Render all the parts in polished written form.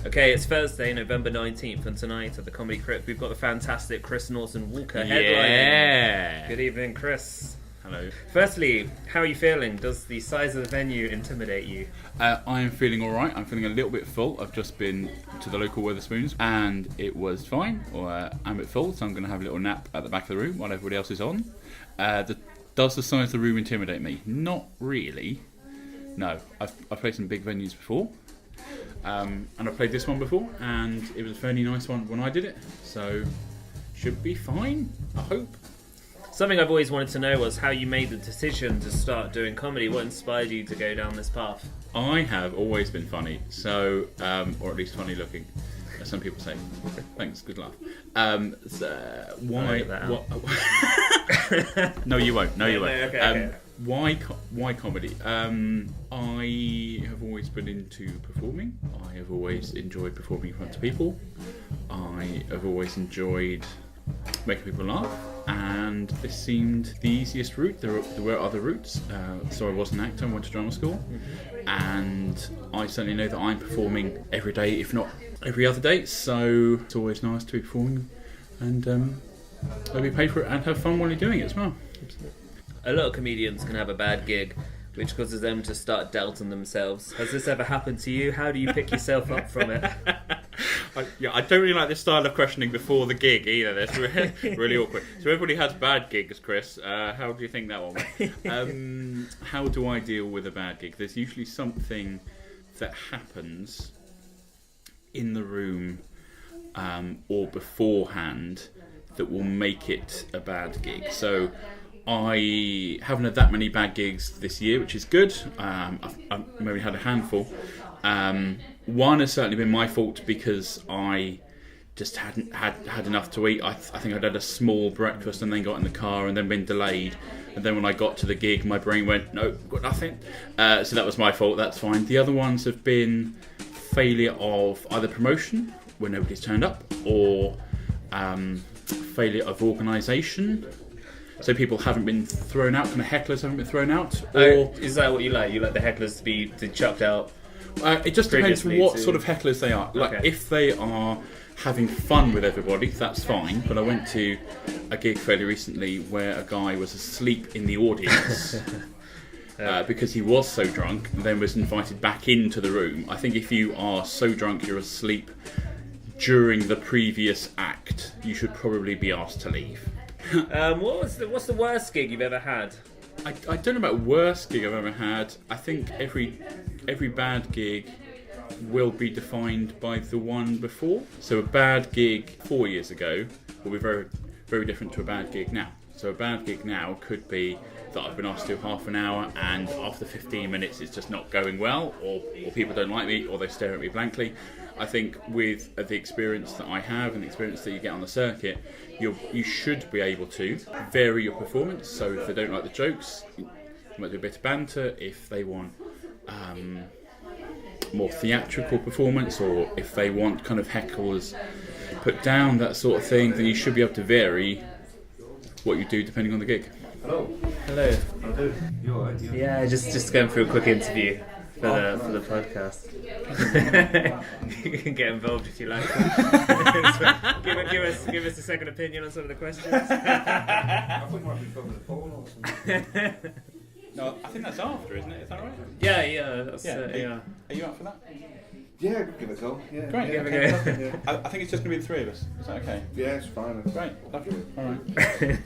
Okay, it's Thursday, November 19th, and tonight at the Comedy Crypt, we've got the fantastic Chris Norton Walker headlining. Yeah. Good evening, Chris. Hello. Firstly, how are you feeling? Does the size of the venue intimidate you? I am feeling alright. I'm feeling a little bit full. I've just been to the local Wetherspoons and it was fine. I'm a bit full, so I'm going to have a little nap at the back of the room while everybody else is on. Does the size of the room intimidate me? Not really. No. I've played some big venues before. And I've played this one before, and it was a fairly nice one when I did it. So, should be fine, I hope. Something I've always wanted to know was how you made the decision to start doing comedy. What inspired you to go down this path? I have always been funny, so or at least funny looking, as some people say. Thanks, good laugh. Why? No, you won't. No, you won't. Okay. Why comedy? I have always been into performing. I have always enjoyed performing in front of people. I have always enjoyed making people laugh, and this seemed the easiest route. There were other routes, so I was an actor and went to drama school, and I certainly know that I'm performing every day, if not every other day, so it's always nice to be performing and be paid for it and have fun while you're doing it as well. A lot of comedians can have a bad gig, which causes them to start doubting themselves. Has this ever happened to you? How do you pick yourself up from it? I don't really like this style of questioning before the gig either. That's really awkward. So everybody has bad gigs, Chris. How do you think that one went? How do I deal with a bad gig? There's usually something that happens in the room or beforehand that will make it a bad gig. So I haven't had that many bad gigs this year, which is good. I've maybe had a handful. One has certainly been my fault because I just hadn't had enough to eat. I think I'd had a small breakfast and then got in the car and then been delayed. And then when I got to the gig, my brain went, no, got nothing. So that was my fault, that's fine. The other ones have been failure of either promotion, where nobody's turned up, or failure of organisation. So people haven't been thrown out, kind of hecklers haven't been thrown out. Or is that what you like? You like the hecklers to be chucked out? It just depends what sort of hecklers they are. Like if they are having fun with everybody, that's fine. But I went to a gig fairly recently where a guy was asleep in the audience because he was so drunk, and then was invited back into the room. I think if you are so drunk you're asleep during the previous act, you should probably be asked to leave. What's the worst gig you've ever had? I don't know about worst gig I've ever had. I think every bad gig will be defined by the one before. So a bad gig 4 years ago will be very, very different to a bad gig now. So a bad gig now could be that I've been asked to do half an hour and after 15 minutes it's just not going well, or people don't like me, or they stare at me blankly. I think with the experience that I have and the experience that you get on the circuit, you should be able to vary your performance. So if they don't like the jokes, you might do a bit of banter. If they want more theatrical performance, or if they want kind of heckles put down, that sort of thing, then you should be able to vary what you do depending on the gig. Hello. I'll do. You alright? Yeah, just going through a quick interview for the podcast. You can get involved if you like. give us a second opinion on some of the questions. I think might be over the phone or something. No, I think that's after, isn't it? Is that right? Yeah. That's, yeah. Are you up for that? Yeah, give it a go. Yeah. Great. Give it a go. I think it's just going to be the three of us. Is that okay? Yeah, it's fine. Great. Lovely. All right.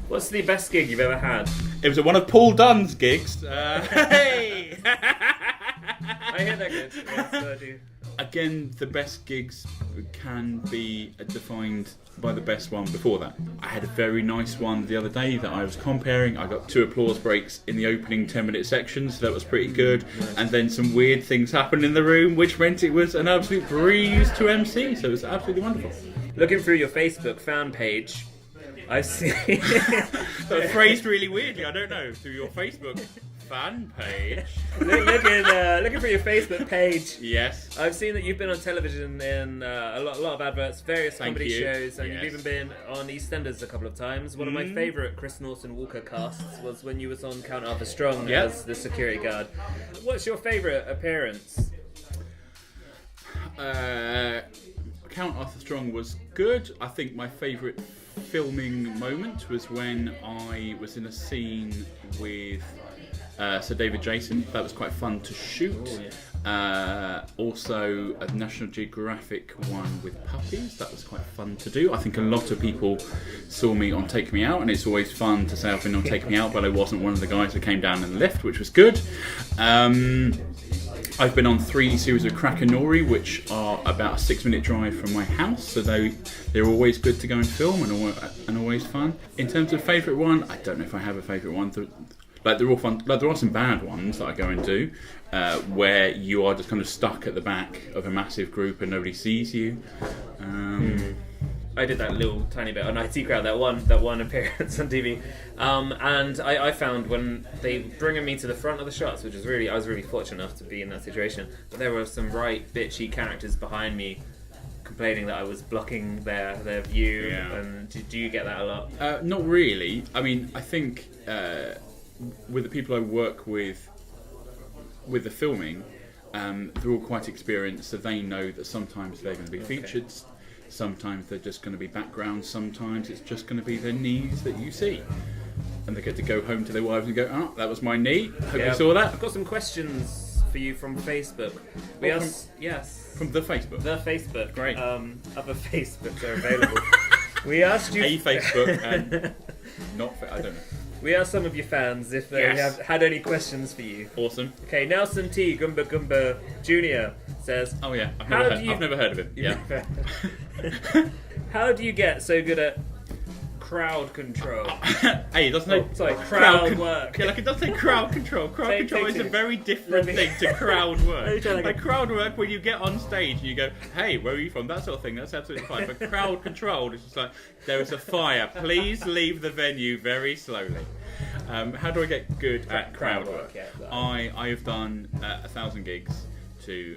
What's the best gig you've ever had? It was at one of Paul Dunn's gigs. Hey! I hear that good. Yes, I do. Again, the best gigs can be defined by the best one before that. I had a very nice one the other day that I was comparing. I got 2 applause breaks in the opening 10-minute section, so that was pretty good. Nice. And then some weird things happened in the room, which meant it was an absolute breeze to MC, so it was absolutely wonderful. Looking through your Facebook fan page, I see... That was phrased really weirdly, I don't know, through your Facebook fan page. Looking for your Facebook page. Yes. I've seen that you've been on television in a lot of adverts, various comedy shows, and you've even been on EastEnders a couple of times. One of my favourite Chris Norton Walker casts was when you was on Count Arthur Strong as the security guard. What's your favourite appearance? Count Arthur Strong was good. I think my favourite filming moment was when I was in a scene with Sir David Jason. That was quite fun to shoot. Also a National Geographic one with puppies. That was quite fun to do. I think a lot of people saw me on Take Me Out, and it's always fun to say I've been on Take Me Out, but I wasn't one of the guys that came down in the lift, which was good. I've been on 3 series of Cracker Nori, which are about a 6-minute drive from my house, so they're always good to go and film and always fun. In terms of favourite one, I don't know if I have a favourite one. They're all fun. There are some bad ones that I go and do, where you are just kind of stuck at the back of a massive group and nobody sees you. I did that little tiny bit on IT Crowd, that one appearance on TV, and I found when they bringing me to the front of the shots, which was I was really fortunate enough to be in that situation, but there were some right bitchy characters behind me complaining that I was blocking their view. And do you get that a lot? Not really. I mean, I think with the people I work with the filming, they're all quite experienced, so they know that sometimes they're going to be featured. Sometimes they're just going to be background. Sometimes it's just going to be their knees that you see. And they get to go home to their wives and go, "Oh, that was my knee. Hope you saw that." I've got some questions for you from Facebook. Yes. From the Facebook? The Facebook. Great. Other Facebooks are available. We asked you... A Facebook and not... I don't know. We asked some of your fans if they have had any questions for you. Awesome. Okay, Nelson T. Gumba Gumba Jr. says... Oh yeah, I've never heard of him. Yeah. How do you get so good at crowd control? Hey, it doesn't say... Sorry, crowd work. Yeah, like it does say crowd control. Crowd control is a very different thing to crowd work. Like crowd work, when you get on stage and you go, "Hey, where are you from?" That sort of thing, that's absolutely fine. But crowd control is just like, there is a fire. Please leave the venue very slowly. How do I get good at crowd work? I have done 1,000 gigs to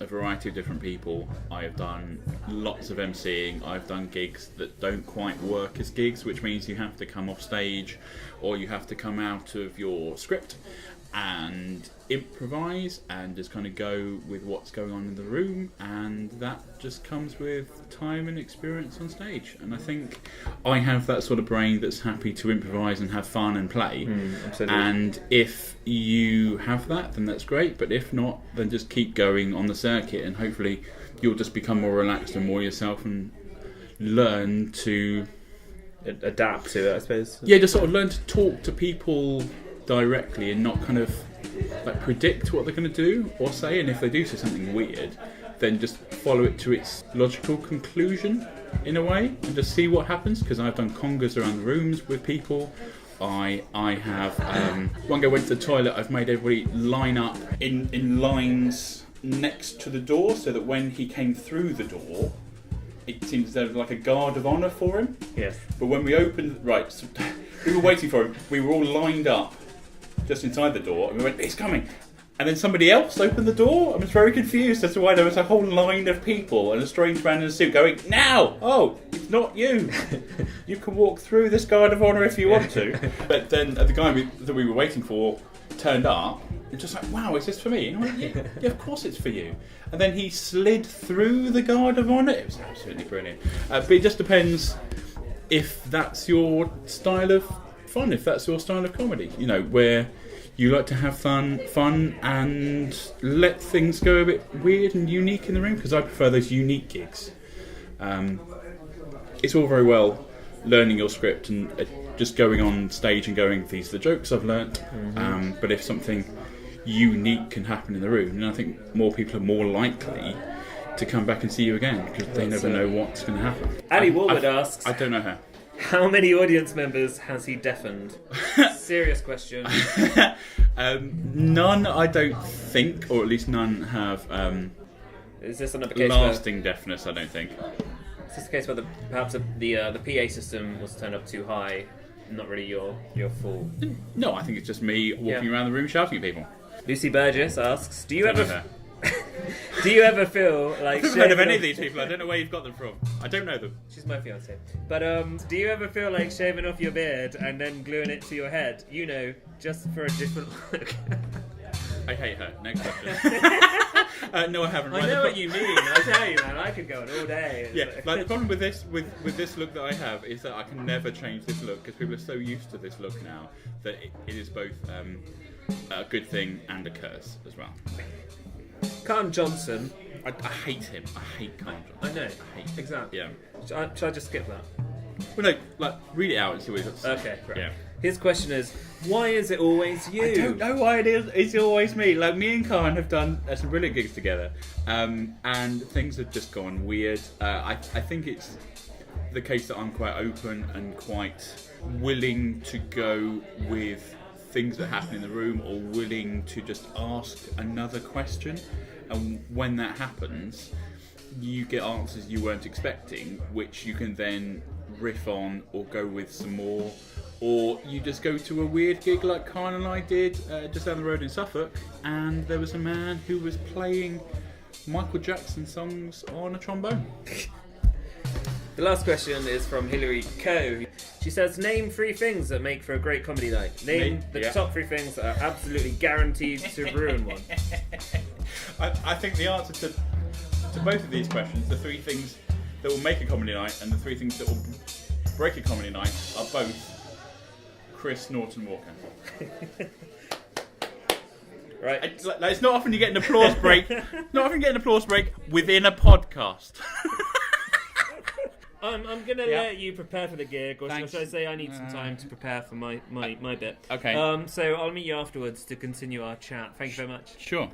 a variety of different people. I have done lots of MCing. I've done gigs that don't quite work as gigs, which means you have to come off stage or you have to come out of your script and improvise and just kind of go with what's going on in the room, and that just comes with time and experience on stage. And I think I have that sort of brain that's happy to improvise and have fun and play. Absolutely. And if you have that, then that's great, but if not, then just keep going on the circuit and hopefully you'll just become more relaxed and more yourself and learn to adapt to it, I suppose. Yeah, just sort of learn to talk to people directly and not kind of like predict what they're going to do or say, and if they do say something weird, then just follow it to its logical conclusion in a way and just see what happens. Because I've done congas around the rooms with people. I have one guy went to the toilet. I've made everybody line up in lines next to the door so that when he came through the door, it seems there was like a guard of honour for him. Yes. But when we opened, so we were waiting for him. We were all lined up just inside the door, and we went, "He's coming." And then somebody else opened the door. I was very confused as to why there was a whole line of people and a strange man in a suit going, "Now! Oh, it's not you. You can walk through this guard of honour if you want to." But then the guy that we were waiting for turned up, and just like, "Wow, is this for me?" And I went, yeah, of course it's for you. And then he slid through the guard of honour. It was absolutely brilliant. But it just depends if that's your style of fun, if that's your style of comedy, where you like to have fun and let things go a bit weird and unique in the room, because I prefer those unique gigs. It's all very well learning your script and just going on stage and going, "These are the jokes I've learnt." But if something unique can happen in the room, then I think more people are more likely to come back and see you again, because they never know what's going to happen. Ali Warwood asks, I don't know her. How many audience members has he deafened? Serious question. None, I don't think, or at least none have Is this another case lasting deafness, I don't think. Is this a case where perhaps the PA system was turned up too high, not really your fault? No, I think it's just me walking around the room shouting at people. Lucy Burgess asks, do you ever feel like... I haven't heard of any of these people. I don't know where you've got them from. I don't know them. She's my fiancée. But do you ever feel like shaving off your beard and then gluing it to your head? Just for a different look. I hate her. Next question. No, I haven't. I know what you mean. I tell you, man, I could go on all day. Yeah, like the problem with this look that I have is that I can never change this look because people are so used to this look now that it is both a good thing and a curse as well. Carl Johnson. I hate him. I hate Carl Johnson. I know. I hate him. Exactly. Yeah. Should I just skip that? Well, no, like read it out and see what he's got to say. Okay, right. Yeah. His question is, why is it always you? I don't know why it is. It's always me. Like me and Karen have done some brilliant gigs together, and things have just gone weird. I think it's the case that I'm quite open and quite willing to go with things that happen in the room, or willing to just ask another question. And when that happens, you get answers you weren't expecting, which you can then riff on or go with some more. Or you just go to a weird gig like Karen and I did just down the road in Suffolk, and there was a man who was playing Michael Jackson songs on a trombone. The last question is from Hilary Coe. She says, name 3 things that make for a great comedy night. Name the top 3 things that are absolutely guaranteed to ruin one. I think the answer to both of these questions, the 3 things that will make a comedy night and the 3 things that will break a comedy night, are both Chris Norton Walker. Right. It's not often you get an applause break. Not often you get an applause break within a podcast. I'm going to let you prepare for the gig, or Thanks. should I say I need some time to prepare for my bit. Okay. So I'll meet you afterwards to continue our chat. Thank you very much. Sure.